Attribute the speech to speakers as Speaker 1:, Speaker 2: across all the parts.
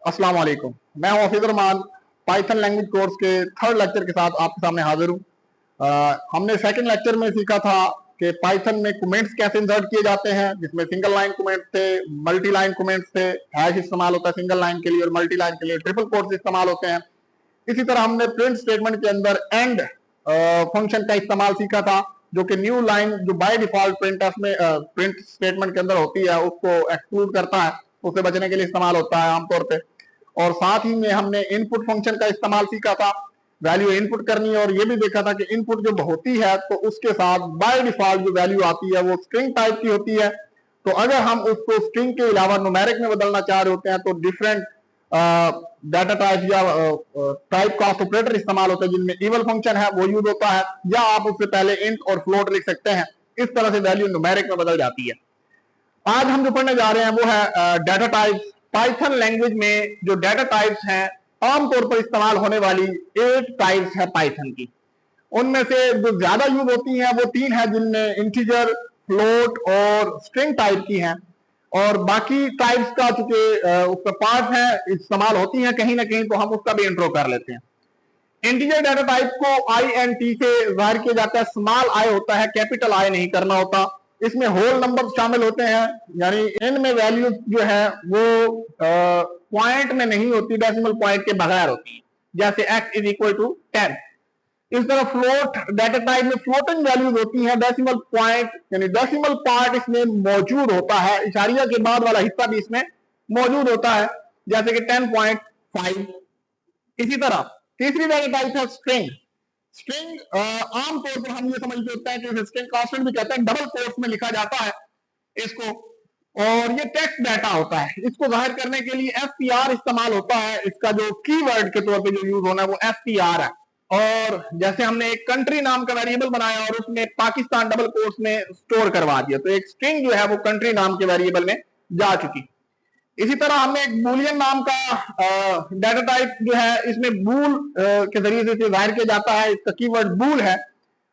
Speaker 1: अस्सलाम वालेकुम। मैं हूं Hafeezur Rahman. Python language course के थर्ड लेक्चर के साथ आपके सामने हाजिर हूं। हमने सेकंड लेक्चर में सीखा था कि पाइथन में कमेंट्स कैसे इंसर्ट किए जाते हैं, जिसमें सिंगल लाइन कमेंट्स थे, मल्टी लाइन कमेंट्स थे, हैश इस्तेमाल होता है सिंगल लाइन के लिए और मल्टी लाइन के लिए ट्रिपल कोट्स इस्तेमाल होते हैं। इसी तरह हमने प्रिंट स्टेटमेंट के अंदर एंड फंक्शन का इस्तेमाल सीखा था, जो कि न्यू लाइन जो बाय डिफॉल्ट प्रिंट स्टेटमेंट के अंदर होती है उसको एक्सक्लूड करता है, उससे बचने के लिए इस्तेमाल होता है आमतौर पे। और साथ ही में हमने इनपुट फंक्शन का इस्तेमाल सीखा था, वैल्यू इनपुट करनी है, और ये भी देखा था कि इनपुट जब होती है तो उसके साथ बाय डिफॉल्ट जो वैल्यू आती है वो स्ट्रिंग टाइप की होती है। तो अगर हम उसको स्ट्रिंग के अलावा न्यूमेरिक में बदलना चाह रहे होते हैं तो डिफरेंट डाटा टाइप या टाइप कास्ट ऑपरेटर इस्तेमाल होते हैं, जिनमें इवल फंक्शन है वो यूज होता है, या आप उससे पहले इंट और फ्लोट लिख सकते हैं। इस तरह से वैल्यू न्यूमेरिक में बदल जाती है। आज हम जो पढ़ने जा रहे हैं वो है डाटा टाइप्स। पाइथन लैंग्वेज में जो डाटा टाइप्स हैं, आमतौर पर इस्तेमाल होने वाली 8 टाइप्स है पाइथन की। उनमें से जो ज्यादा यूज होती हैं वो 3 है, जिनमें इंटीजर, फ्लोट और स्ट्रिंग टाइप की हैं। और बाकी टाइप्स का चूंकि उसका पार्ट है, इस्तेमाल होती हैं कहीं ना कहीं, तो हम उसका भी इंट्रो कर लेते हैं। इंटीजर डाटा टाइप को INT से जाहिर किया जाता है। स्मॉल आई होता है, कैपिटल आई नहीं करना होता। इसमें होल नंबर शामिल होते हैं, यानी इनमें वैल्यू जो है वो पॉइंट में नहीं होती, डेसिमल पॉइंट के बगैर होती है, जैसे x इज इक्वल टू 10। इस तरह फ्लोट डाटा टाइप में फ्लोटिंग वैल्यूज होती हैं, डेसिमल पॉइंट यानी डेसिमल पार्ट इसमें मौजूद होता है, इशारिया के बाद वाला हिस्सा भी इसमें मौजूद होता है, जैसे कि 10.5। इसी तरह तीसरी डाटा टाइप है स्ट्रिंग। स्ट्रिंग आमतौर पर हम ये समझते होते हैं कि स्ट्रिंग कांस्टेंट भी कहते हैं, डबल कोट्स में लिखा जाता है इसको, और ये टेक्स्ट डाटा होता है। इसको जाहिर करने के लिए str इस्तेमाल होता है। इसका जो कीवर्ड के तौर पे जो यूज होना है वो str है। और जैसे हमने एक कंट्री नाम का वेरिएबल बनाया और उसमें पाकिस्तान डबल कोट्स में स्टोर करवा दिया, तो एक स्ट्रिंग जो है वो कंट्री नाम के वेरिएबल में जा चुकी। इसी तरह हमने एक बूलियन नाम का डाटा टाइप जो है, इसमें बूल के जरिए से जाहिर किया जाता है। इसका कीवर्ड बूल है।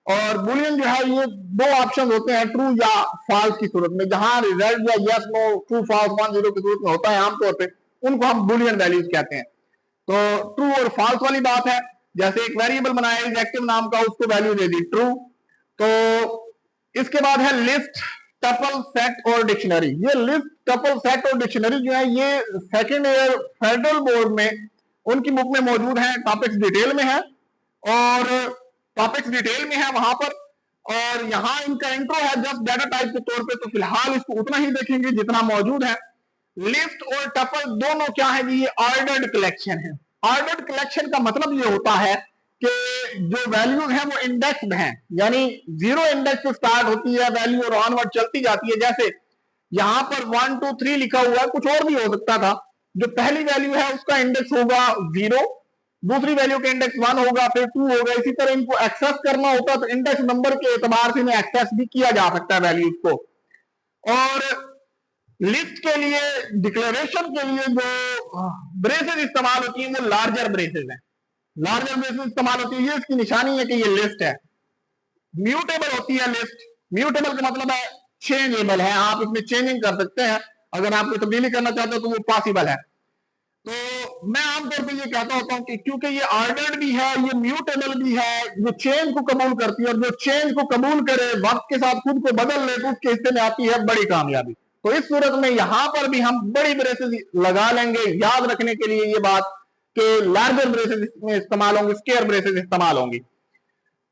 Speaker 1: और बूलियन जो है ये 2 ऑप्शन होते हैं, ट्रू या फॉल्स की सूरत में, जहां रिजल्ट या यस नो ट्रू फॉल्स 1 0 की सूरत में होता है आमतौर पे, उनको हम बूलियन वैल्यूज कहते हैं। तो ट्रू और फॉल्स वाली बात है, जैसे एक वेरिएबल बनाया एक्टिव नाम का, उसको वैल्यू दे दी ट्रू। तो इसके बाद है लिस्ट, टपल, सेट और डिक्शनरी। ये लिस्ट, टपल, सेट और डिक्शनरी जो है ये सेकेंड ईयर फेडरल बोर्ड में उनकी बुक में मौजूद है, टॉपिक्स डिटेल में है, और टॉपिक्स डिटेल में है वहां पर। और यहाँ इनका इंट्रो है जस्ट डाटा टाइप के तौर पे, तो फिलहाल इसको उतना ही देखेंगे जितना मौजूद है। लिस्ट और टपल दोनों क्या है जी, ये ऑर्डर्ड कलेक्शन है। ऑर्डर्ड कलेक्शन का मतलब ये होता है कि जो वैल्यूज हैं वो इंडेक्स्ड हैं, यानी 0 इंडेक्स से स्टार्ट होती है वैल्यू और ऑनवर्ड चलती जाती है। जैसे यहां पर 1 2 3 लिखा हुआ है, कुछ और भी हो सकता था। जो पहली वैल्यू है उसका इंडेक्स होगा 0, दूसरी वैल्यू का इंडेक्स 1 होगा, फिर 2 होगा। इसी तरह इनको एक्सेस करना होता तो इंडेक्स नंबर के एतबार से इन्हें एक्सेस भी किया जा सकता है वैल्यूज को। और लिस्ट के लिए, डिक्लेरेशन के लिए जो ब्रेसेस इस्तेमाल होती है वो लार्जर ब्रेसेस हैं। लार्जर ब्रेसेस इस्तेमाल होती है, ये इसकी निशानी है कि ये लिस्ट है। म्यूटेबल होती है लिस्ट। म्यूटेबल का मतलब है चेंजेबल है, आप इसमें चेंजिंग कर सकते हैं। अगर आप कोई तब्दीली करना चाहते हो तो वो पॉसिबल है। तो मैं आमतौर पर ये कहता होता हूँ कि क्योंकि ये ऑर्डर्ड भी है, ये म्यूटेबल भी है, ये चेंज को कबूल करती है, और जो चेंज को कबूल करे, वक्त के साथ खुद को बदल ले, तो उसके हिस्से में आती है बड़ी कामयाबी। तो इस सूरत में यहां पर भी हम बड़ी ब्रेसेस लगा लेंगे, याद रखने के लिए ये बात कि लार्जर ब्रेसेस में इस्तेमाल होंगे, स्केयर ब्रेसेस इस्तेमाल होंगी।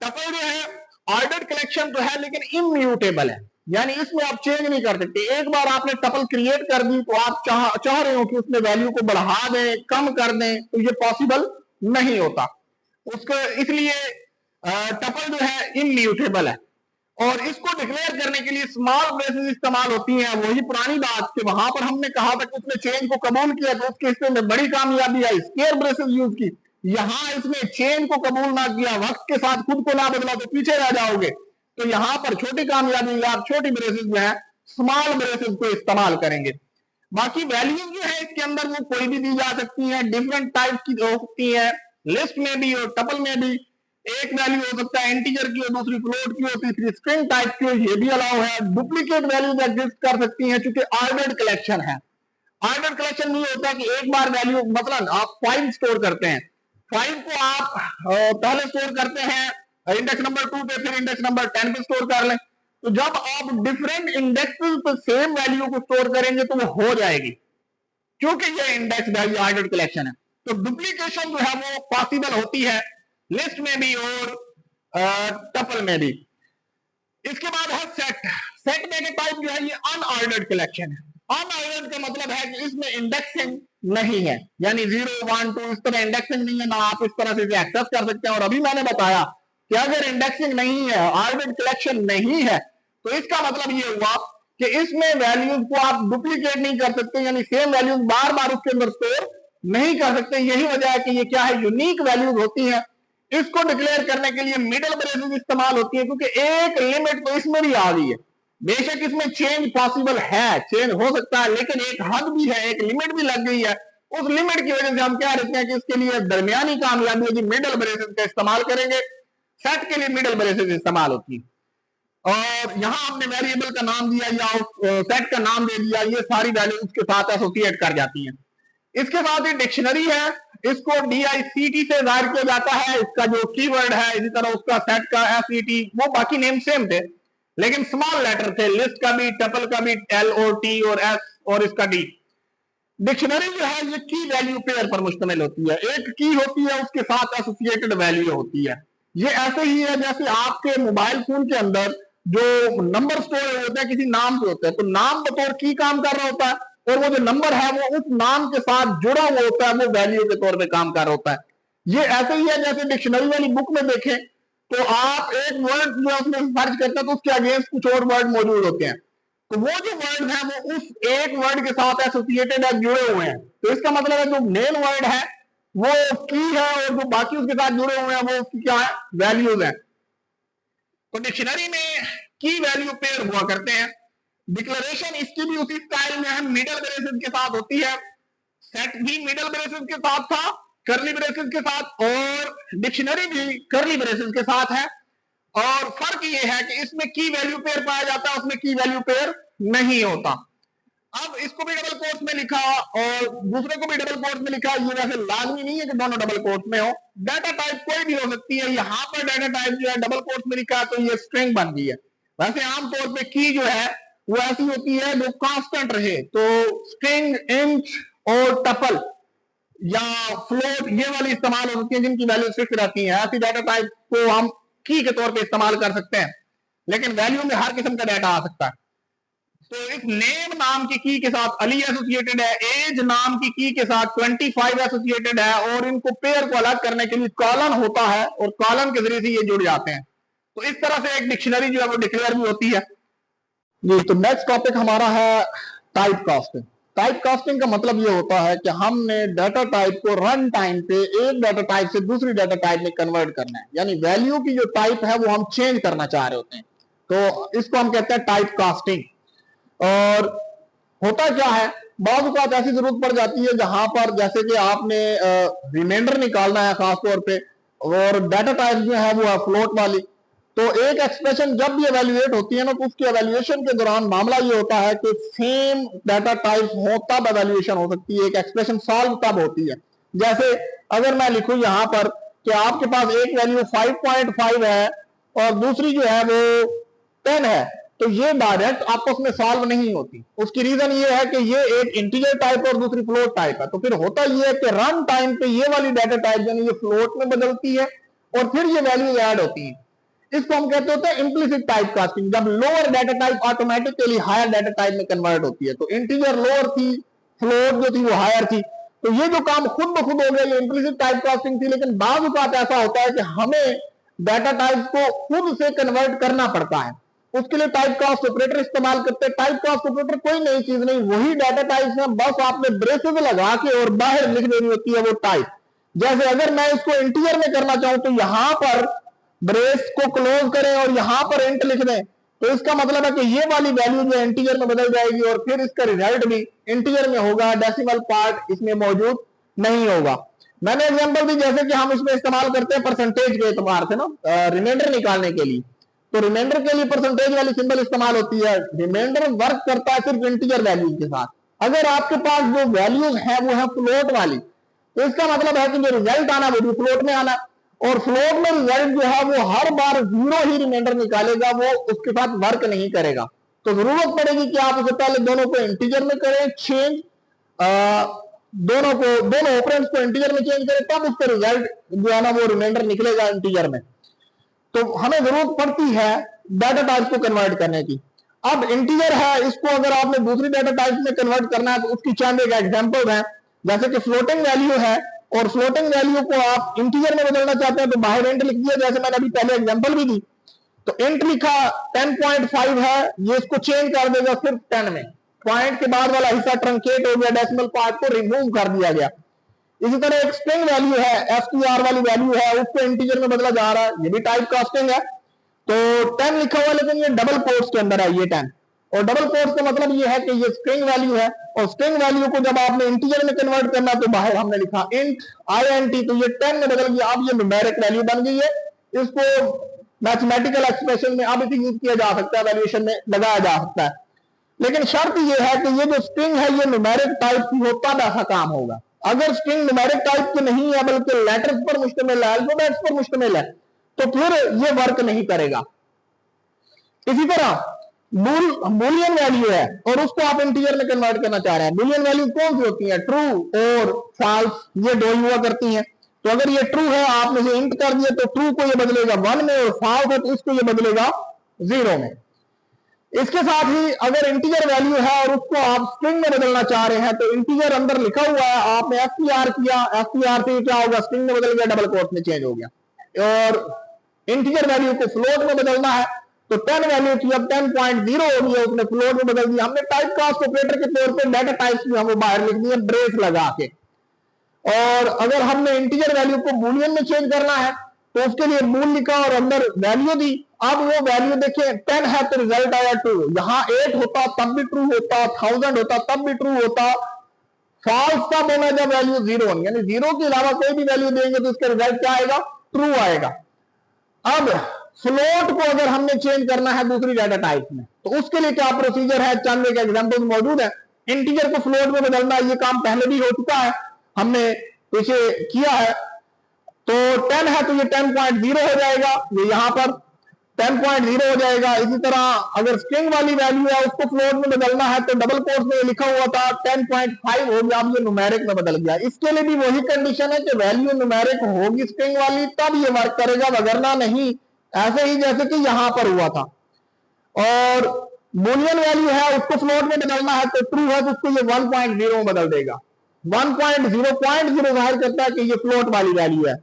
Speaker 1: टपल जो है ऑर्डर्ड कलेक्शन तो है लेकिन इम्यूटेबल है, यानी इसमें आप चेंज नहीं कर सकते। एक बार आपने टपल क्रिएट कर दी तो आप चाह रहे हो कि उसमें वैल्यू को बढ़ा दें, कम कर दें, तो ये पॉसिबल नहीं होता उसको, इसलिए टपल जो है इम्यूटेबल है। और इसको डिक्लेयर करने के लिए स्मॉल ब्रेसेस इस्तेमाल होती हैं। वही पुरानी बात कि वहां पर हमने कहा था कि उसने चेंज को कबूल किया तो उसके हिस्से में बड़ी कामयाबी आई, स्केयर ब्रेसेस यूज की। यहां इसने चेंज को कबूल ना किया, वक्त के साथ खुद को ना बदला, तो पीछे रह जाओगे। तो यहां पर छोटी कामयाबी, आप छोटी ब्रेसेस जो है स्मॉल ब्रेसेस को इस्तेमाल करेंगे। बाकी वैल्यूज जो है इसके अंदर वो कोई भी दी जा सकती है, डिफरेंट टाइप की हो सकती है, लिस्ट में भी और टपल में भी। एक वैल्यू हो सकता है इंटीजर की और दूसरी फ्लोट की, और तीसरी स्ट्रिंग टाइप की, ये भी अलाउ है। डुप्लीकेट वैल्यूज एग्जिस्ट कर सकती हैं चूंकि ऑर्डर्ड कलेक्शन है। ऑर्डर कलेक्शन में ये होता है कि एक बार वैल्यू, मतलब आप 5 स्टोर करते हैं, 5 को आप पहले स्टोर करते हैं इंडेक्स नंबर 2 पे, फिर इंडेक्स नंबर 10 पे स्टोर कर लें, तो जब आप डिफरेंट इंडेक्सेस पे सेम वैल्यू को स्टोर करेंगे तो वो हो जाएगी, क्योंकि ये इंडेक्स वैल्यू ऑर्डर कलेक्शन है। तो डुप्लीकेशन जो है वो पॉसिबल होती है लिस्ट में भी और टपल में भी। इसके बाद है सेट। सेट में के टाइप जो है ये अनऑर्डर्ड कलेक्शन है। अनऑर्डर्ड का मतलब है कि इसमें इंडेक्सिंग नहीं है, यानी 0 1 2 इस तरह इंडेक्सिंग नहीं है, ना आप इस तरह से एक्सेस कर सकते हैं। और अभी मैंने बताया कि अगर इंडेक्सिंग नहीं है, ऑर्डर्ड कलेक्शन नहीं है, तो इसका मतलब ये हुआ कि इसमें वैल्यूज को आप डुप्लीकेट नहीं कर सकते, यानी सेम वैल्यूज बार बार उसके अंदर स्टोर नहीं कर सकते। यही वजह है कि ये क्या है, यूनिक वैल्यूज होती है। इसको डिक्लेयर करने के लिए मिडल ब्रेसेस इस्तेमाल होती है, क्योंकि एक लिमिट तो इसमें भी आ गई है। बेशक इसमें चेंज पॉसिबल है, चेंज हो सकता है, लेकिन एक हद भी है, एक लिमिट भी लग गई है। उस लिमिट की वजह से हम क्या कहते हैं कि इसके लिए दरमियानी कामयाबी होगी, मिडल ब्रेसेस का इस्तेमाल करेंगे। सेट के लिए मिडल ब्रेसेस इस्तेमाल होती है। और यहां हमने वेरिएबल का नाम दिया या सेट का नाम दे दिया, ये सारी वैल्यू उसके साथ एसोसिएट कर जाती हैं। इसके बाद एक डिक्शनरी है, इसको DICT से जाहिर किया जाता है। इसका जो कीवर्ड है, इसी तरह उसका सेट का SET, वो बाकी नेम सेम थे लेकिन स्मॉल लेटर थे। लिस्ट का भी, टपल का भी L और T और S और इसका D। डिक्शनरी जो है ये की वैल्यू पेयर पर मुश्तमिल होती है। एक की होती है, उसके साथ एसोसिएटेड वैल्यू होती है। ये ऐसे ही है जैसे आपके मोबाइल फोन के अंदर जो नंबर स्टोर होते हैं किसी नाम पे होते हैं, तो नाम बतौर की काम कर रहा होता है, और वो जो नंबर है वो उस नाम के साथ जुड़ा हुआ होता है, वो वैल्यू के तौर पे काम कर रहा होता है। ये ऐसे ही है जैसे डिक्शनरी वाली बुक में देखें तो आप एक वर्ड जो उसमें सर्च करते हैं तो उसके अगेंस्ट कुछ और वर्ड मौजूद होते हैं, तो वो जो वर्ड है वो उस एक वर्ड के साथ एसोसिएटेड है, जुड़े हुए हैं। तो इसका मतलब है जो मेन वर्ड है वो की है, और जो बाकी उसके साथ जुड़े हुए हैं वो उसकी क्या है, वैल्यूज है। तो डिक्शनरी में की वैल्यू पेयर हुआ करते हैं। डिक्लेरेशन इसकी भी उसी स्टाइल में है, मिडल ब्रेसेस के साथ होती है। सेट भी मिडल ब्रेसेस के साथ था, कर्ली ब्रेसेस के साथ, और डिक्शनरी भी कर्ली ब्रेसेस के साथ है। और फर्क ये है कि इसमें की वैल्यू पेयर पाया जाता है, उसमें की वैल्यू पेयर नहीं होता। अब इसको भी डबल कोट्स में लिखा और दूसरे को भी डबल कोट्स में लिखा, ये वैसे लाजमी नहीं है कि दोनों डबल कोट्स में हो। डाटा टाइप कोई भी हो सकती है। यहाँ पर डाटा टाइप जो है डबल कोट्स में लिखा तो ये स्ट्रिंग बन गई है। वैसे आमतौर पे की जो है वो ऐसी होती है जो कांस्टेंट रहे, तो स्ट्रिंग, इंट और टपल या फ्लोट ये वाली इस्तेमाल हो सकती है जिनकी वैल्यू फिक्स रहती है। ऐसी डाटा टाइप को हम की के तौर पे इस्तेमाल कर सकते हैं, लेकिन वैल्यू में हर किस्म का डाटा आ सकता है। तो इस नेम नाम की की के साथ अली एसोसिएटेड है, एज नाम की की के साथ 25 एसोसिएटेड है, और इनको पेयर को अलग करने के लिए कॉलन होता है, और कॉलन के जरिए से ये जुड़ जाते हैं। तो इस तरह से एक डिक्शनरी जो है वो डिक्लेयर भी होती है जी। तो नेक्स्ट टॉपिक हमारा है टाइप कास्टिंग। टाइप कास्टिंग का मतलब ये होता है कि हमने डाटा टाइप को रन टाइम पे एक डाटा टाइप से दूसरी डाटा टाइप में कन्वर्ट करना है, यानी वैल्यू की जो टाइप है वो हम चेंज करना चाह रहे होते हैं, तो इसको हम कहते हैं टाइप कास्टिंग। और होता क्या है, बाद बात ऐसी जरूरत पड़ जाती है जहां पर जैसे कि आपने रिमाइंडर निकालना है खासतौर पे, और डाटा टाइप जो है वो है फ्लोट वाली। तो एक एक्सप्रेशन जब भी एवेल्युएट होती है ना, तो उसके एवेल्युएशन के दौरान मामला ये होता है कि सेम डाटा टाइप हो तब एवेल्युएशन हो सकती है, एक एक्सप्रेशन सॉल्व तब होती है। जैसे अगर मैं लिखूं यहां पर कि आपके पास एक वैल्यू 5.5 है और दूसरी जो है वो 10 है, तो ये डायरेक्ट आपस में सॉल्व नहीं होती। उसकी रीजन ये है कि ये एक इंटीजर टाइप और दूसरी फ्लोट टाइप है। तो फिर होता ये है कि रन टाइम पे ये वाली डाटा टाइप यानी ये फ्लोट में बदलती है और फिर ये वैल्यूज ऐड होती है। इसको हम कहते होते हैं इम्प्लिसिट टाइप कास्टिंग, जब lower data type automatically higher data type में कन्वर्ट होती है। तो इंटीजर लोअर थी, फ्लोट जो थी वो हायर थी, तो ये जो काम खुद ब खुद हो गया ये इम्प्लिसिट टाइप कास्टिंग थी। लेकिन बाद बात ऐसा होता है कि हमें डाटा टाइप को खुद से कन्वर्ट करना पड़ता है, उसके लिए टाइप कास्ट ऑपरेटर इस्तेमाल करते हैं। टाइप कास्ट ऑपरेटर कोई नई चीज नहीं, वही डाटा टाइप है, बस आपने ब्रेसेस लगा के और बाहर लिख देनी होती है वो टाइप। जैसे अगर मैं इसको इंटीजर में करना चाहूं तो यहां पर ब्रेस को क्लोज करें और यहां पर इंट लिख दें, तो इसका मतलब है कि ये वाली वैल्यू जो इंटीजर में बदल जाएगी और फिर इसका रिजल्ट भी इंटीजर में होगा, डेसिमल पार्ट इसमें मौजूद नहीं होगा। मैंने एग्जांपल दी जैसे कि हम इसमें इस्तेमाल करते हैं परसेंटेज के एतबार से ना, रिमाइंडर निकालने के लिए। तो रिमाइंडर के लिए परसेंटेज वाली सिंबल इस्तेमाल होती है। रिमाइंडर वर्क करता है सिर्फ इंटीजर वैल्यू के साथ। अगर आपके पास जो वैल्यूज है वो है फ्लोट वाली, तो इसका मतलब है कि जो रिजल्ट आना वो भी फ्लोट में आना, और फ्लोट में रिजल्ट जो है वो हर बार जीरो ही रिमाइंडर निकालेगा, वो उसके साथ वर्क नहीं करेगा। तो जरूरत पड़ेगी कि आप उससे पहले दोनों को इंटीजर में करें चेंज, दोनों ऑपरेंड्स को इंटीजर में चेंज करें, तब उसका रिजल्ट जो है ना वो रिमाइंडर निकलेगा इंटीजर में। तो हमें जरूरत पड़ती है डाटा टाइप को कन्वर्ट करने की। अब इंटीजर है, इसको अगर आपने दूसरी डाटा टाइप में कन्वर्ट करना है तो उसकी चंद एक एग्जांपल है, जैसे कि फ्लोटिंग वैल्यू है और फ्लोटिंग वैल्यू को आप इंटीजर में बदलना चाहते हैं तो बाहर इंट लिख दिया, जैसे मैंने अभी पहले एग्जांपल भी दी। तो इंट लिखा 10.5 है, ये इसको चेंज कर देगा सिर्फ 10 में, पॉइंट के बाद वाला हिस्सा ट्रंकेट हो गया, डेसिमल पार्ट को रिमूव कर दिया गया। इसी तरह एक स्ट्रिंग वैल्यू है, एसटीआर वाली वैल्यू है, उसको इंटीजर में बदला जा रहा है, ये भी टाइप कास्टिंग है। तो 10 लिखा हुआ लेकिन ये डबल कोट्स के अंदर है ये 10, और डबल कोट्स का मतलब ये है कि ये स्ट्रिंग वैल्यू है, और स्ट्रिंग वैल्यू को जब आपने इंटीजर में कन्वर्ट करना तो बाहर हमने लिखा इंट INT, तो ये 10 में बदल गया, अब ये न्यूमेरिक वैल्यू बन गई है। इसको मैथमेटिकल एक्सप्रेशन में अब इसे यूज किया जा सकता है, वैल्यूएशन में लगाया जा सकता है, लेकिन शर्त यह है कि ये जो स्ट्रिंग है ये न्यूमेरिक टाइप की हो तब ऐसा काम होगा। अगर स्ट्रिंग न्यूमेरिक टाइप की नहीं है बल्कि लेटर्स पर मुश्तमिल है, अल्फाबेट्स पर मुश्तमिल है, तो फिर ये वर्क नहीं करेगा। इसी तरह बूलियन वैल्यू है और उसको आप इंटीजर में कन्वर्ट करना चाह रहे हैं। बूलियन वैल्यू कौन सी होती है? ट्रू और फॉल्स, ये दो हुआ करती हैं। तो अगर ये ट्रू है, आपने इसे इंट कर दिया तो ट्रू को ये बदलेगा 1 में, और फॉल्स है तो इसको ये बदलेगा 0 में। इसके साथ ही अगर इंटीजर वैल्यू है और उसको आप स्ट्रिंग में बदलना चाह रहे हैं, तो इंटीजर अंदर लिखा हुआ है, आपने एसटीआर किया, एसटीआर से क्या होगा, स्ट्रिंग में बदल गया, डबल कोट में चेंज हो गया। और इंटीजर वैल्यू को फ्लोट में बदलना है तो 10 वैल्यू थी, अब 10.0 हो गई, उसने फ्लोट में बदल दिया। हमने टाइप कास्ट ऑपरेटर के तौर पे डाटा टाइप्स भी हमें बाहर लिख दिए ब्रेस लगा के। और अगर हमने इंटीजर वैल्यू को बूलियन में चेंज करना है तो उसके लिए बूल लिखा और अंदर वैल्यू दी। अब वो वैल्यू देखिए 10 है तो रिजल्ट आया 2, यहां 8 होता तब भी ट्रू होता, 1000 होता तब भी ट्रू होता। फॉल्स तब होना जब वैल्यू 0 होनी, यानी 0 के अलावा कोई भी वैल्यू देंगे तो उसका रिजल्ट क्या आएगा? ट्रू आएगा। अब फ्लोट को अगर हमने चेंज करना है दूसरी डाटा टाइप में तो उसके लिए क्या प्रोसीजर है, चंद एक एग्जांपल मौजूद है। इंटीजर को फ्लोट में बदलना, ये काम पहले भी हो चुका है, हमने इसे किया है। तो 10 है तो ये 10.0 हो जाएगा, ये यहां पर 10.0 हो जाएगा। इसी तरह अगर स्ट्रिंग वाली वैल्यू है उसको फ्लोट में बदलना है तो डबल कोट्स में लिखा हुआ था 10.5 हो गया, अब ये न्यूमेरिक में बदल गया। इसके लिए भी वही कंडीशन है कि वैल्यू न्यूमेरिक होगी स्ट्रिंग वाली तब ये वर्क करेगा, वगरना नहीं, ऐसे ही जैसे कि यहां पर हुआ था। और बूलियन वैल्यू है उसको फ्लोट में बदलना है तो ट्रू है तो उसको ये 1.0 में बदल देगा। 1.0 जाहिर करता है कि ये फ्लोट वाली वैल्यू है।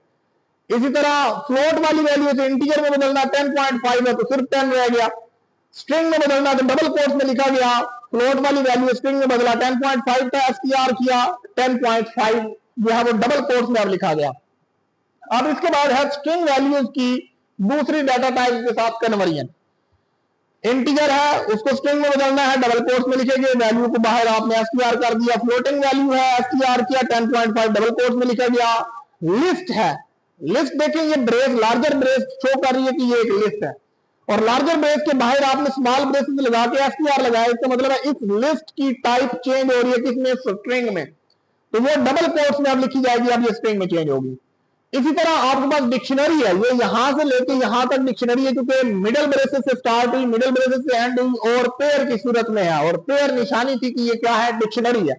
Speaker 1: इसी तरह फ्लोट वाली वैल्यू से इंटीजर में बदलना 10.5 है तो सिर्फ 10 रह गया। स्ट्रिंग में बदलना तो डबल कोट्स में लिखा गया, फ्लोट वाली वैल्यू स्ट्रिंग में बदला 10.5 था, एसटीआर किया 10.5 जो है वो डबल कोट्स में अब लिखा गया। अब इसके बाद है स्ट्रिंग वैल्यूज की दूसरी डाटा टाइप के साथ कन्वर्जन। इंटीजर है उसको स्ट्रिंग में बदलना है, डबल कोट्स में लिखेंगे, वैल्यू को बाहर आपने एसटीआर कर दिया। फ्लोटिंग वैल्यू है, एसटीआर किया 10.5 डबल कोट्स में लिखा गया। लिस्ट है, लिस्ट देखें ये ब्रेस लार्जर ब्रेस शो कर रही है कि ये एक लिस्ट है, और लार्जर ब्रेस के बाहर आपने स्मॉल ब्रेसेस लगा के एसटीआर लगाया, इसका मतलब है इस लिस्ट की टाइप चेंज हो रही है किसमें? स्ट्रिंग में, तो वो डबल कोट्स में अब लिखी जाएगी, अब ये स्ट्रिंग में चेंज होगी। इसी तरह आपके पास डिक्शनरी है, ये यहां से लेके यहां तक डिक्शनरी है, क्योंकि मिडल ब्रेसेस से स्टार्ट हुई, मिडल ब्रेसेस से एंड हुई और पेयर की सूरत में है, और पेयर निशानी थी कि ये क्या है? डिक्शनरी है।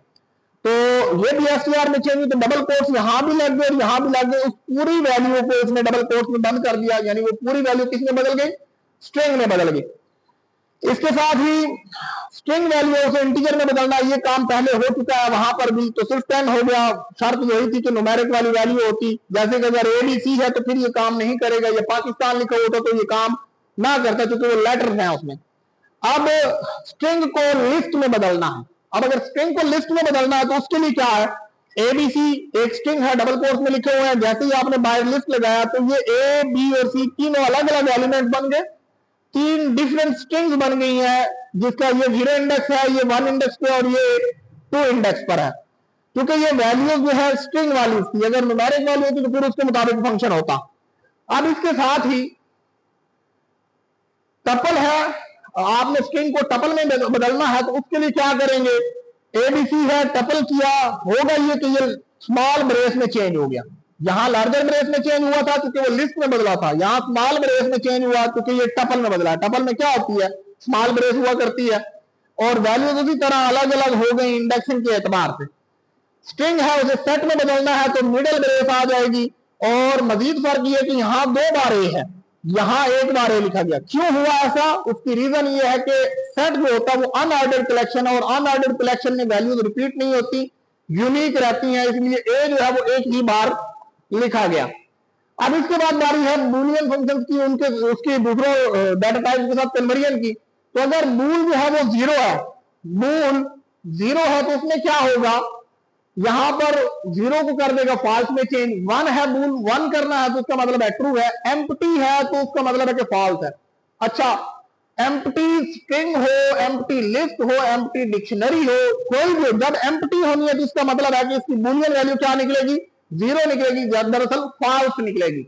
Speaker 1: तो ये भी एसटीआर में चेंज हुई तो डबल कोट्स यहां भी लग गए और यहां भी लग गए, उस पूरी वैल्यू को इसने डबल कोट्स में बंद कर दिया, यानी वो पूरी वैल्यू किसमें बदल गई? स्ट्रिंग में बदल गई। इसके साथ ही स्ट्रिंग वैल्यू से इंटीजर में बदलना, ये काम पहले हो चुका है वहां पर भी, तो सिर्फ 10 हो गया। शर्त यही थी कि न्यूमेरिक वाली वैल्यू होती, जैसे कि अगर ABC है तो फिर ये काम नहीं करेगा, ये पाकिस्तान लिखा होता तो ये काम ना करता क्योंकि वो लेटर्स हैं उसमें। अब स्ट्रिंग को लिस्ट में बदलना है। अब अगर स्ट्रिंग को लिस्ट में बदलना है तो उसके लिए क्या है? ABC एक स्ट्रिंग है, डबल कोट्स में लिखे हुए हैं, जैसे ही आपने बाहर लिस्ट लगाया तो ये A, B और C तीनों अलग अलग एलिमेंट बन गए, 3 डिफरेंट स्ट्रिंग्स बन गई हैं, जिसका ये 0 इंडेक्स है, ये 1 इंडेक्स पे और ये 2 इंडेक्स पर है। क्योंकि ये वैल्यू जो है स्ट्रिंग वाली थी, अगर न्यूमेरिक वैल्यू होती तो फिर उसके मुताबिक फंक्शन होता। अब इसके साथ ही टपल है, आपने स्ट्रिंग को टपल में बदलना है तो उसके लिए क्या करेंगे?
Speaker 2: एबीसी है, टपल किया, होगा ये कि ये स्मॉल ब्रेस में चेंज हो गया। यहां लार्जर ब्रेस में चेंज हुआ था क्योंकि वो लिस्ट में बदला था, यहां स्मॉल ब्रेस में चेंज हुआ क्योंकि ये टपल में बदला। टपल में क्या होती है, स्मॉल ब्रेस हुआ करती है, और वैल्यूज उसी तरह अलग अलग हो गई इंडेक्सिंग के एतबार से। स्ट्रिंग है उसे सेट में बदलना है तो मिडिल ब्रेस आ जाएगी। और मजीद फर्क ये कि यहां 2 बार ए है, यहां 1 बार ए लिखा गया। क्यों हुआ ऐसा, उसकी रीजन ये है कि सेट जो होता है वो अनऑर्डर्ड कलेक्शन है, और अनऑर्डर्ड कलेक्शन में वैल्यूज रिपीट नहीं होती, यूनिक रहती हैं, इसलिए ए जो है वो एक ही बार लिखा गया। अब इसके बाद बारी है बूलियन फंक्शंस की, उनके उसकी दूसरों डाटा टाइप के साथ कन्वर्जन की। तो अगर बूल जो है वो 0 है, बूल 0 है तो उसमें क्या होगा, यहां पर 0 को कर देगा फॉल्स में चेंज। 1 है, बूल 1 करना है तो उसका मतलब है ट्रू है। एम्प्टी है तो उसका मतलब है कि फॉल्स है। अच्छा, एम्प्टी स्ट्रिंग हो, एम्प्टी लिस्ट हो, एम्प्टी डिक्शनरी हो, कोई भी, जब एम्प्टी होनी है तो इसका मतलब है कि इसकी बूलियन वैल्यू क्या निकलेगी, 0 निकलेगी, दरअसल फॉल्स निकलेगी।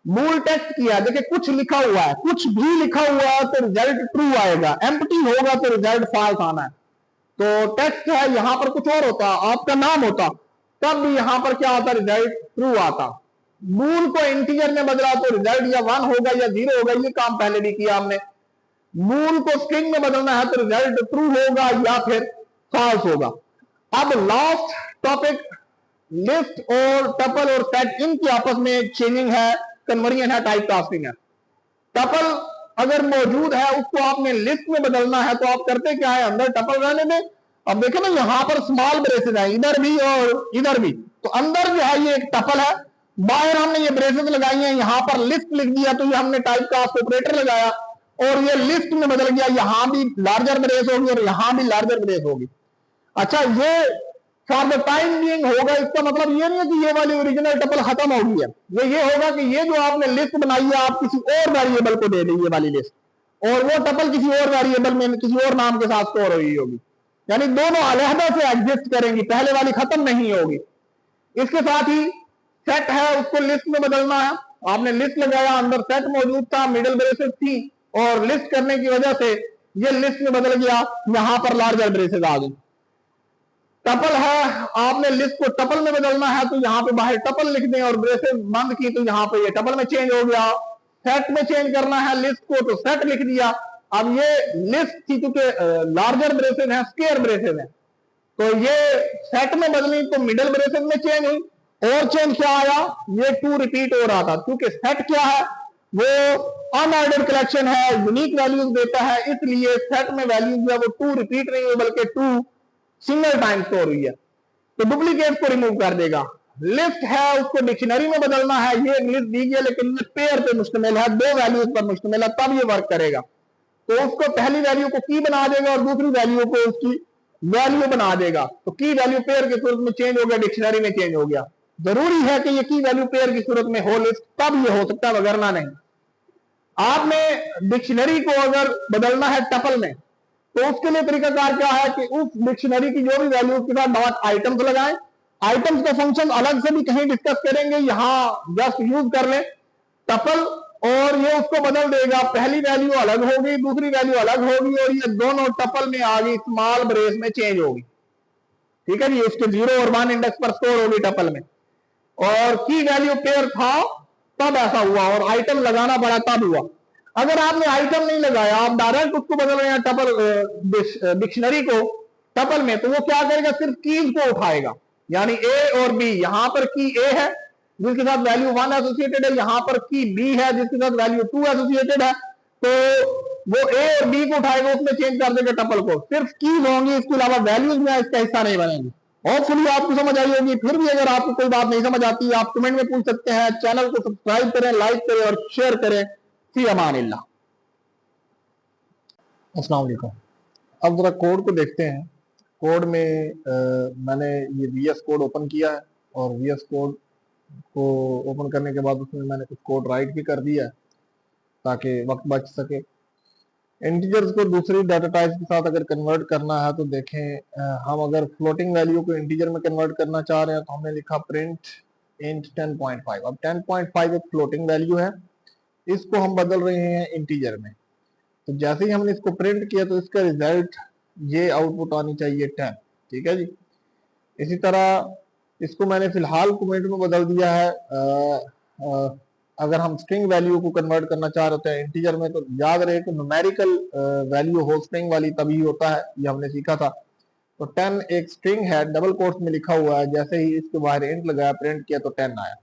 Speaker 2: मूल टेक्स्ट किया, देखिए कुछ लिखा हुआ है, कुछ भी लिखा हुआ है तो रिजल्ट ट्रू आएगा, एम्प्टी होगा तो रिजल्ट फॉल्स आना है। तो टेक्स्ट है, यहां पर कुछ और होता, आपका नाम होता, तब भी यहां पर क्या होता, रिजल्ट ट्रू आता। मूल को इंटीजर में बदला तो रिजल्ट या 1 होगा या 0 होगा, ये काम पहले भी किया हमने। मूल को स्ट्रिंग में बदलना है तो रिजल्ट ट्रू होगा या फिर फॉल्स होगा। अब लास्ट टॉपिक, लिस्ट और टपल और सेट, इनकी आपस में चेंजिंग है, कन्वर्जन है, टाइप कास्टिंग है। टपल अगर मौजूद है उसको आपने लिस्ट में बदलना है तो आप करते क्या है, अंदर टपल रहने में। अब देखें ना, यहां पर स्मॉल ब्रेसेस है, इधर भी और इधर भी, तो अंदर जो है ये एक टपल है, बाहर हमने ये ब्रेसेस लगाई हैं, यहां पर लिस्ट लिख दिया तो ये हमने टाइप कास्ट ऑपरेटर लगाया, और ये लिस्ट में बदल गया, यहां भी लार्जर ब्रेस होगी और यहां भी लार्जर ब्रेस होगी। अच्छा, ये फॉर द टाइम बीइंग होगा, इसका मतलब ये नहीं है कि ये वाली ओरिजिनल टपल खत्म हो गई है। ये होगा कि ये जो आपने लिस्ट बनाई है आप किसी और वेरिएबल को दे देंगे वाली लिस्ट, और वो टपल किसी और वेरिएबल में किसी और नाम के साथ स्टोर हुई होगी, यानी दोनों अलहदा से एग्जिस्ट करेंगी, पहले वाली खत्म नहीं होगी। इसके साथ ही सेट है, उसको लिस्ट में बदलना है, आपने लिस्ट लगाया, अंदर सेट मौजूद था, मिडिल ब्रेसेस थी, और लिस्ट करने की वजह से ये लिस्ट में बदल गया, यहां पर लार्जर ब्रेसेस आ गई। टपल है, आपने लिस्ट को टपल में बदलना है तो यहां पे बाहर टपल लिख दें, और ब्रेसेस बंद की तो यहां पे ये टपल में चेंज हो गया। सेट में चेंज करना है लिस्ट को तो सेट लिख दिया। अब ये लिस्ट थी क्योंकि लार्जर ब्रेसेस है, स्क्वायर ब्रेसेस है, तो ये सेट में बदली तो मिडिल ब्रेसेस में चेंज हुई। और चेंज क्या आया, ये 2 रिपीट हो रहा था, क्योंकि सेट क्या है, वो अनऑर्डर्ड कलेक्शन है, यूनिक वैल्यूज देता है, इसलिए सेट में वैल्यूज है वो 2 रिपीट नहीं हुई बल्कि 2 सिंगल टाइम स्टोर हुई है, तो डुप्लीकेट को रिमूव कर देगा। लिस्ट है, उसको डिक्शनरी में बदलना है, ये लिस्ट दी गई लेकिन ये पेयर पे मुश्तमिल है, 2 वैल्यूज पर मुश्तमिल है, तब ये वर्क करेगा। तो उसको पहली वैल्यू को की बना देगा और दूसरी वैल्यू को उसकी वैल्यू बना देगा, तो की वैल्यू पेयर की सूरत में चेंज हो गया, डिक्शनरी में चेंज हो गया। जरूरी है कि ये की वैल्यू पेयर की सूरत में हो लिस्ट, तब ये हो सकता है, वगरना नहीं। आपने डिक्शनरी को अगर बदलना है टपल में तो उसके लिए तरीकाकार क्या है कि उस डिक्शनरी की जो भी वैल्यू उसके साथ डॉट आइटम्स लगाएं। आइटम्स का फंक्शन अलग से भी कहीं डिस्कस करेंगे, यहां जस्ट यूज कर लें टपल, और ये उसको बदल देगा, पहली वैल्यू अलग होगी, दूसरी वैल्यू अलग होगी, और ये दोनों टपल में आ गई, स्मॉल ब्रेस में चेंज होगी। ठीक है जी, उसके 0 और 1 इंडेक्स पर स्टोर होगी टपल में, और की वैल्यू पेयर था तब ऐसा हुआ, और आइटम लगाना पड़ा तब हुआ। अगर आपने आइटम नहीं लगाया, आप डायरेक्ट उसको बदल रहे हैं टपल डिक्शनरी को टपल में, तो वो क्या करेगा, सिर्फ कीज को उठाएगा, यानी ए और बी, यहां पर की ए है जिसके साथ वैल्यू 1 एसोसिएटेड है, यहां पर की बी है जिसके साथ वैल्यू 2 एसोसिएटेड है, तो वो ए और बी को उठाएगा, उसमें चेंज कर देगा टपल को, सिर्फ कीज होंगी, इसके अलावा वैल्यूज में इसका हिस्सा नहीं बनेंगी। होपफुली आपको समझ आई होगी। फिर भी अगर आपको कोई बात नहीं समझ आती है आप कमेंट में पूछ सकते हैं। चैनल को सब्सक्राइब करें, लाइक करें और शेयर करें। फी अमानिल्लाह।
Speaker 1: अस्सलाम वालेकुम। अब जरा कोड को देखते हैं। कोड में मैंने ये VS कोड ओपन किया है, और VS कोड को ओपन करने के बाद उसमें मैंने कुछ कोड राइट भी कर दिया है ताकि वक्त बच सके। इंटीजर्स को दूसरी डाटा टाइप्स के साथ अगर कन्वर्ट करना है तो देखें, हम अगर फ्लोटिंग वैल्यू को इंटीजर में कन्वर्ट करना चाह रहे हैं तो हमने लिखा प्रिंट इंट 10.5। अब 10.5 एक फ्लोटिंग वैल्यू है, इसको हम बदल रहे हैं इंटीजर में। तो जैसे ही हमने इसको प्रिंट किया तो इसका रिजल्ट ये आउटपुट आनी चाहिए 10। ठीक है जी। इसी तरह इसको मैंने फिलहाल कमेंट में बदल दिया है। अगर हम स्ट्रिंग वैल्यू को कन्वर्ट करना चाह रहे हैं इंटीजर में, तो याद रहे कि न्यूमेरिकल वैल्यू हो स्ट्रिंग वाली तभी होता है, ये हमने सीखा था। तो 10 एक स्ट्रिंग है, डबल कोट्स में लिखा हुआ है, जैसे ही इसके बाहर इंट लगाया, प्रिंट किया, तो 10 आया।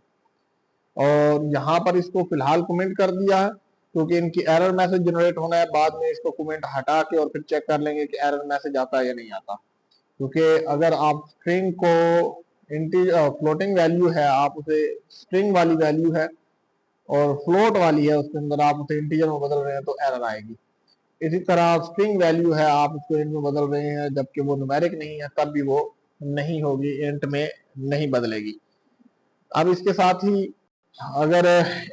Speaker 1: और यहाँ पर इसको फिलहाल कमेंट कर दिया है क्योंकि इनकी एरर मैसेज जनरेट होना है, बाद में इसको कमेंट हटा के और फिर चेक कर लेंगे कि एरर मैसेज आता है या नहीं आता। क्योंकि अगर आप स्ट्रिंग को फ्लोटिंग वैल्यू है, आप उसे स्ट्रिंग वाली वैल्यू है और फ्लोट वाली है, उसके अंदर आप उसे इंटीजर में बदल रहे हैं तो एरर आएगी। इसी तरह स्ट्रिंग वैल्यू है, आप उसको इंट में बदल रहे हैं जबकि वो न्यूमेरिक नहीं है, तब भी वो नहीं होगी, इंट में नहीं बदलेगी। अब इसके साथ ही अगर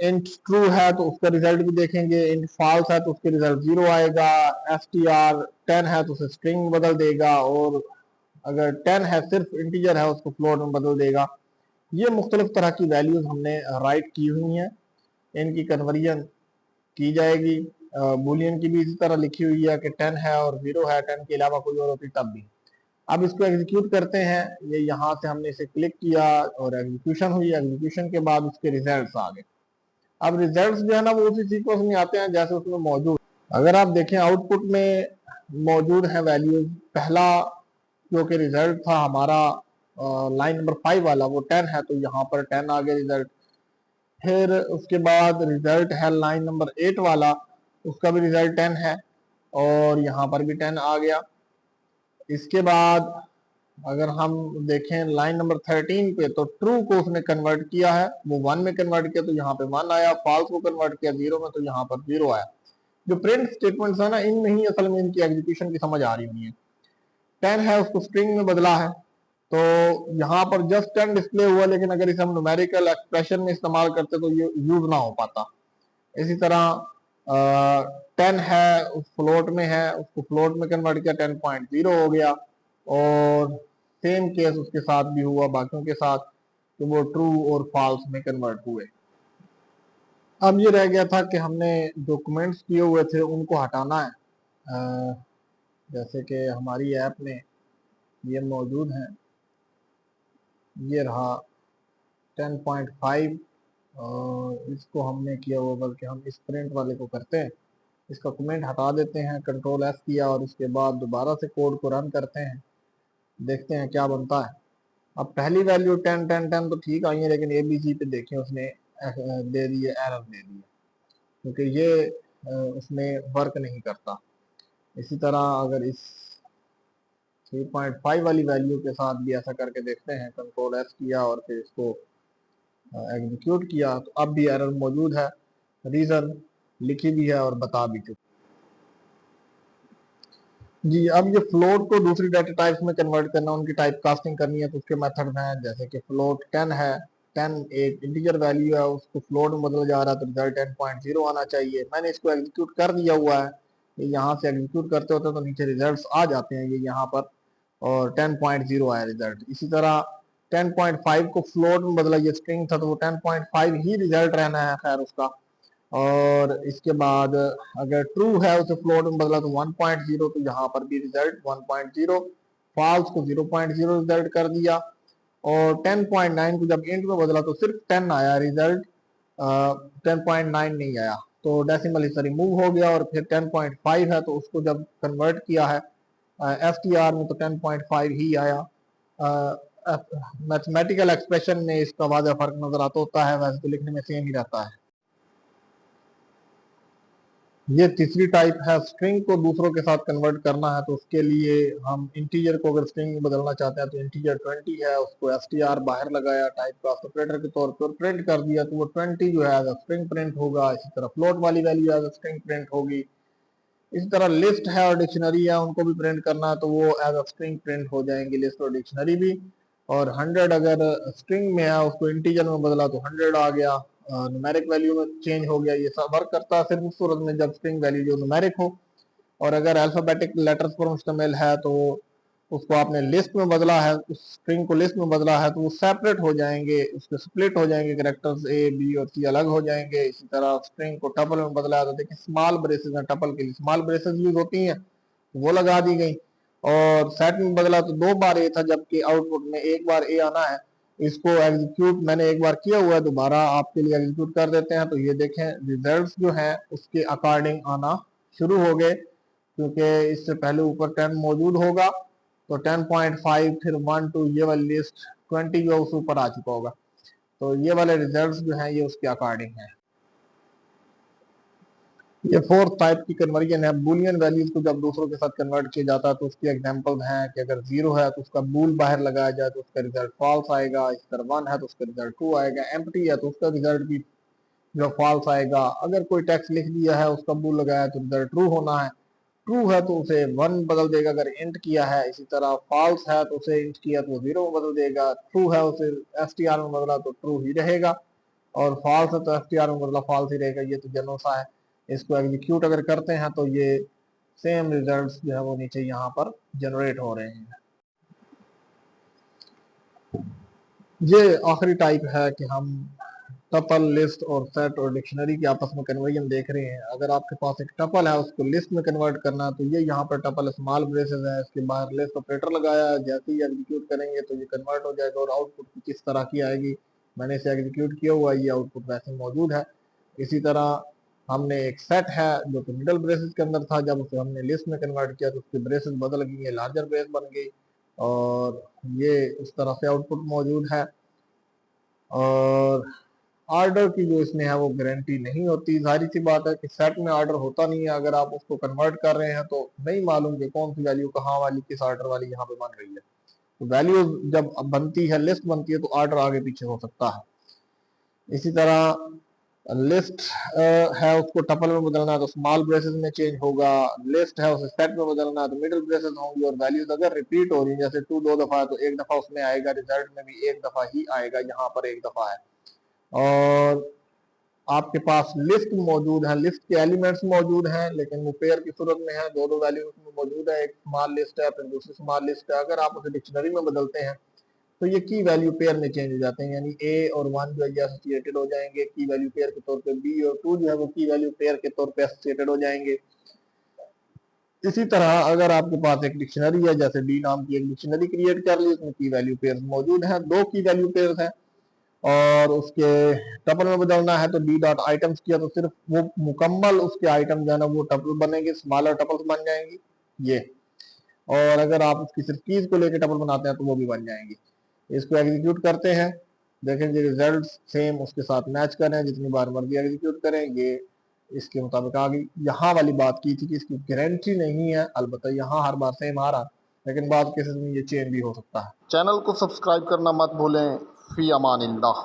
Speaker 1: इंट ट्रू है तो उसका रिजल्ट भी देखेंगे, इंट फॉल्स है तो उसके रिजल्ट 0 आएगा, str 10 है तो उसे स्ट्रिंग में बदल देगा, और अगर 10 है सिर्फ इंटीजर है उसको फ्लोट में बदल देगा। ये मुख्तलिफ तरह की वैल्यूज हमने राइट की हुई हैं, इनकी कन्वर्जन की जाएगी। बुलियन की भी इसी तरह लिखी हुई है कि 10 है और 0 है, 10 के अलावा कोई और होती तब भी। अब इसको एग्जीक्यूट करते हैं, ये यहाँ से हमने इसे क्लिक किया और एग्जीक्यूशन हुई, एग्जीक्यूशन के बाद उसके रिजल्ट्स आ गए। अब रिजल्ट्स जो है ना वो उसी सीक्वेंस में आते हैं जैसे उसमें मौजूद। अगर आप देखें आउटपुट में मौजूद है वैल्यूज, पहला जो कि रिजल्ट था हमारा लाइन नंबर 5 वाला, वो 10 है तो यहाँ पर 10 आ गया रिजल्ट। फिर उसके बाद रिजल्ट है लाइन नंबर 8 वाला, उसका भी रिजल्ट 10 है और यहाँ पर भी 10 आ गया। इसके बाद अगर हम देखें लाइन नंबर 13 पे, तो ट्रू को उसने कन्वर्ट किया है, वो 1 में कन्वर्ट किया तो यहाँ पे 1 आया, फॉल्स को कन्वर्ट किया 0 में तो यहाँ पर 0 आया। जो प्रिंट स्टेटमेंट्स है ना, इनमें ही असल में इनकी एग्जीक्यूशन की समझ आ रही हुई है। 10 है उसको स्ट्रिंग में बदला है, तो यहाँ पर जस्ट 10 डिस्प्ले हुआ, लेकिन अगर इसे हम न्यूमेरिकल एक्सप्रेशन में इस्तेमाल करते तो ये यूज ना हो पाता। इसी तरह 10 है उस फ्लोट में है, उसको फ्लोट में कन्वर्ट किया, 10.0 हो गया। और सेम केस उसके साथ भी हुआ बाकियों के साथ, तो वो ट्रू और फॉल्स में कन्वर्ट हुए। अब ये रह गया था कि हमने जो कमेंट्स किए हुए थे उनको हटाना है। जैसे कि हमारी ऐप में ये मौजूद हैं, ये रहा 10.5, और इसको हमने किया हुआ, बल्कि हम इस प्रिंट वाले को करते हैं, इसका कमेंट हटा देते हैं, कंट्रोल एफ किया और उसके बाद दोबारा से कोड को रन करते हैं, देखते हैं क्या बनता है। अब पहली वैल्यू 10 10 10 तो ठीक आई है, लेकिन ABC पे देखें उसने दे दिए, एरर दे दिए, क्योंकि ये उसमें वर्क नहीं करता। इसी तरह अगर इस 3.5 वाली वैल्यू के साथ भी ऐसा करके देखते हैं, कंट्रोल एफ किया और फिर इसको एग्जीक्यूट किया, तो अब भी एरर मौजूद है, रीजन लिखी भी है और बता भी चुकी जी। अब ये फ्लोट को दूसरी डाटा टाइप्स में कन्वर्ट करना, उनकी टाइप कास्टिंग करनी है, तो उसके मेथड हैं, जैसे कि फ्लोट 10 है, 10 एक इंटीजर वैल्यू है, उसको फ्लोट में बदला जा रहा है तो रिजल्ट 10.0 आना चाहिए। मैंने इसको एग्जीक्यूट कर दिया हुआ है, ये यहाँ से एग्जीक्यूट करते होते तो नीचे रिजल्ट्स आ जाते हैं ये यहाँ पर, और 10.0 आया रिजल्ट। इसी तरह 10.5 को फ्लोट में बदला, ये स्ट्रिंग था तो वो 10.5 ही रिजल्ट रहना है खैर उसका। और इसके बाद अगर ट्रू है उसे फ्लोट में बदला तो 1.0, तो यहाँ पर भी रिजल्ट 1.0, फॉल्स को 0.0 रिजल्ट कर दिया। और 10.9 को जब इंट में बदला तो सिर्फ 10 आया रिजल्ट, 10.9 नहीं आया, तो डेसिमल हिस्सा रिमूव हो गया। और फिर 10.5 है तो उसको जब कन्वर्ट किया है FTR में तो 10.5 ही आया। मैथमेटिकल एक्सप्रेशन में इसका वाज़ह फर्क नजर आता होता है, वैसे तो लिखने में सेम ही रहता है। ये तीसरी टाइप है, स्ट्रिंग को दूसरों के साथ कन्वर्ट करना है, तो उसके लिए हम इंटीजर को अगर स्ट्रिंग में बदलना चाहते हैं तो इंटीजर 20 है, उसको str बाहर लगाया टाइप कास्ट ऑपरेटर के तौर पर, प्रिंट कर दिया तो वो 20 जो है एज स्ट्रिंग प्रिंट होगा। इसी तरह फ्लोट वाली वैल्यू एज स्ट्रिंग प्रिंट होगी। इसी तरह लिस्ट है और डिक्शनरी है, उनको भी प्रिंट करना है तो वो एज स्ट्रिंग प्रिंट हो जाएंगे, लिस्ट और डिक्शनरी भी। और 100 अगर स्ट्रिंग में है, उसको इंटीजर में बदला तो 100 आ गया, न्यूमेरिक वैल्यू में चेंज हो गया। ये सब वर्क करता है सिर्फ उस सूरत में जब स्ट्रिंग वैल्यू जो न्यूमेरिक हो, और अगर अल्फाबेटिक लेटर्स पर मुश्तमिल है तो उसको आपने लिस्ट में बदला है, उस स्ट्रिंग को लिस्ट में बदला है तो वो सेपरेट हो जाएंगे, उसके स्प्लिट हो जाएंगे, कैरेक्टर्स A B और C अलग हो जाएंगे। इसी तरह स्ट्रिंग को टपल में बदला है तो देखिए स्मॉल ब्रेसेस हैं, टपल के लिए स्मॉल ब्रेसेस यूज होती हैं, वो लगा दी गई।
Speaker 2: और सेट में बदला तो 2 बार ए था, जबकि आउटपुट में 1 बार ए आना है। इसको एग्जीक्यूट मैंने एक बार किया हुआ है, दोबारा आपके लिए एग्जीक्यूट कर देते हैं। तो ये देखें रिजल्ट्स जो हैं उसके अकॉर्डिंग आना शुरू हो गए, क्योंकि इससे पहले ऊपर 10 मौजूद होगा तो 10.5 फिर 1 2 ये वाली लिस्ट 20 जो उसके ऊपर आ चुका होगा। तो ये वाले रिजल्ट्स जो हैं ये उसके अकॉर्डिंग है। ये फोर्थ टाइप की कन्वर्जन है। बुलियन वैल्यूज को जब दूसरों के साथ कन्वर्ट किया जाता है तो उसकी एग्जांपल हैं कि अगर 0 है तो उसका बुल बाहर लगाया जाए तो उसका रिजल्ट फॉल्स आएगा, इस तरह 1 है तो उसका रिजल्ट ट्रू आएगा, एम्प्टी है तो उसका रिजल्ट भी जो फॉल्स आएगा। अगर कोई टेक्स्ट लिख दिया है उसका बुल लगाया तो रिजल्ट ट्रू होना है, ट्रू है तो उसे 1 बदल देगा अगर इंट किया है। इसी तरह फॉल्स है तो उसे इंट किया तो 0 में बदल देगा, ट्रू है उसे str में बदला तो ट्रू ही रहेगा, और फॉल्स है तो str में बदला फॉल्स ही रहेगा। ये तो जनरल सा है। इसको एग्जीक्यूट अगर करते हैं तो ये सेम रिजल्ट्स जो है वो नीचे यहाँ पर जनरेट हो रहे हैं। ये आखिरी टाइप है कि हम टपल, लिस्ट और सेट और डिक्शनरी के आपस में कन्वर्जन देख रहे हैं। अगर आपके पास एक टपल है उसको लिस्ट में कन्वर्ट करना है तो ये यहाँ पर टपल स्मॉल ब्रेसेस है, इसके बाहर लिस्ट ऑपरेटर लगाया है। जैसे ही एग्जीक्यूट करेंगे तो ये कन्वर्ट हो जाएगा और आउटपुट किस तरह की आएगी मैंने इसे एग्जीक्यूट किया हुआ है, ये आउटपुट वैसे मौजूद है। इसी तरह हमने एक सेट है जो कि मिडल ब्रेसेस के अंदर था, जब उसे हमने लिस्ट में कन्वर्ट किया तो उसके ब्रेसेस बदल गई, लार्जर ब्रेस बन गई और ये इस तरह से आउटपुट मौजूद है। और ऑर्डर की जो इसमें है वो गारंटी नहीं होती। जाहिर सी बात है कि सेट में ऑर्डर होता नहीं है। अगर आप उसको कन्वर्ट कर रहे हैं तो नहीं मालूम कि कौन सी वैल्यू कहाँ वाली किस ऑर्डर वाली यहाँ पे बन रही है। तो वैल्यू जब बनती है, लिस्ट बनती है, तो ऑर्डर आगे पीछे हो सकता है। इसी तरह लिस्ट है उसको टपल में बदलना है तो स्मॉल ब्रेसेस में चेंज होगा, लिस्ट है उसे सेट में बदलना है तो मिडिल ब्रेसेस होंगी, और वैल्यूज अगर रिपीट हो रही है जैसे 2 2 दफा है तो 1 दफा उसमें आएगा, रिजल्ट में भी 1 दफा ही आएगा, यहाँ पर 1 दफा है। और आपके पास लिस्ट मौजूद है, लिस्ट के एलिमेंट्स मौजूद हैं लेकिन वो पेयर की सूरत में है, 2 2 वैल्यू उसमें मौजूद है, एक स्मॉल लिस्ट है फिर दूसरी स्मॉल लिस्ट है। अगर आप उसे डिक्शनरी में बदलते हैं तो ये की वैल्यू पेयर में चेंज हो जाते हैं, यानी ए और 1 जो है एसोसिएटेड हो जाएंगे की वैल्यू पेयर के तौर पे, बी और 2 जो है वो की वैल्यू पेयर के तौर पे एसोसिएटेड हो जाएंगे। इसी तरह अगर आपके पास एक डिक्शनरी है, जैसे डी नाम की एक डिक्शनरी क्रिएट कर ली, उसमें की वैल्यू पेयर मौजूद है, 2 की वैल्यू पेयर है और उसके टपल में बदलना है तो डी डॉट आइटम्स किया तो सिर्फ वो मुकम्मल उसके आइटम जो है ना वो टपल बनेंगे, स्मॉलर टपल्स बन जाएंगी ये। और अगर आप उसकी सिर्फ कीज को लेकर टपल बनाते हैं तो वो भी बन जाएंगी। इसको एग्जीक्यूट करते हैं, देखें जी रिजल्ट सेम उसके साथ मैच करें, जितनी बार मर्जी एग्जीक्यूट करें ये इसके मुताबिक आ गई। यहाँ वाली बात की थी कि इसकी गारंटी नहीं है, अलबत्ता यहाँ हर बार सेम आ रहा, लेकिन बाद केसेस में ये चेंज भी हो सकता है।
Speaker 1: चैनल को सब्सक्राइब करना मत भूलें। फी अमानिल्लाह।